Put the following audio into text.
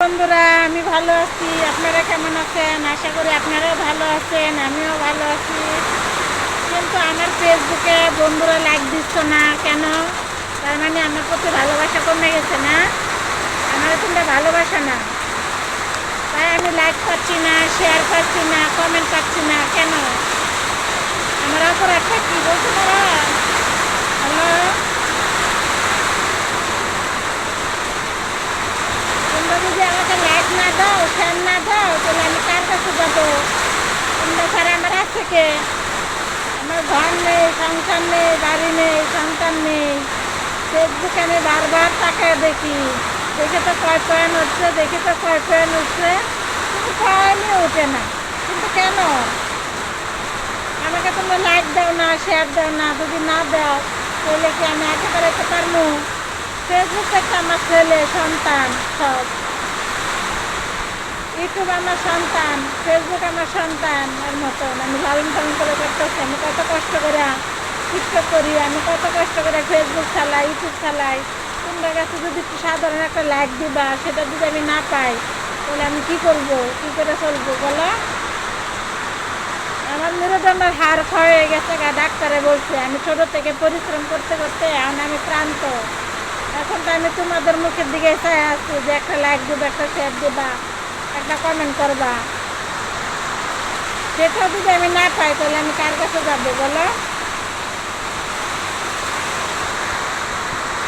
বন্ধুরা, আমি ভালো আছি। আপনারা কেমন আছেন? আশা করি আপনারাও ভালো আছেন, আমিও ভালো আছি। কিন্তু আমার ফেসবুকে বন্ধুরা লাইক দিচ্ছ না কেন? তার মানে আমার প্রতি ভালোবাসা কমে গেছে না? আমার তোমরা ভালোবাসা না, তাই আমি লাইক পাচ্ছি না, শেয়ার পাচ্ছি না, কমেন্ট পাচ্ছি না কেন? আমার অপরাধটা কি বলতে পারো? হ্যালো, তোমরা যদি আমাকে লাইক না দাও, শেয়ার না দাও, তাহলে আমি কার কাছে যাবো? তোমরা ছাড়া আমার আছে কে? আমার ঘর নেই, সংসার নেই, বাড়ি নেই, সন্তান নেই। ফেসবুকে আমি বারবার তাকায় দেখি, দেখে তো কয় পয়েন্ট উঠছে, দেখে তো কয় পয়েন্ট উঠছে, কিন্তু পয়েন্টই ওঠে না। কিন্তু কেন? আমাকে তোমরা লাইক দাও না, শেয়ার দাও না। যদি না দাও তাহলে কি আমি আগে বেড়াতে পারবো? ফেসবুক থেকে আমার ছেলে সন্তান সব, ইউটিউব আমার সন্তান, ফেসবুক আমার সন্তান এর মতন আমি লালন পালন করে করতেছি। আমি কত কষ্ট করে টিকটক করি, আমি কত কষ্ট করে ফেসবুক চালাই, ইউটিউব চালাই। তোমরা কাছে যদি একটু সাধারণ একটা লাইক দিবা, সেটা যদি আমি না পাই তাহলে আমি কি করব, কি করে চলবো বলো? আমার মেরুদণ্ডের হাড় ক্ষয় হয়ে গেছে গা, ডাক্তারে বলছে। আমি ছোট থেকে পরিশ্রম করতে করতে এখন আমি ক্লান্ত। এখন তো আমি তোমাদের মুখের দিকে চাই আছি যে একটা লাইক দিবা, একটা শেয়ার দিবা, একটা কমেন্ট করবা। সেটা যদি আমি না পাই তাহলে আমি কার কাছে যাবো বলো?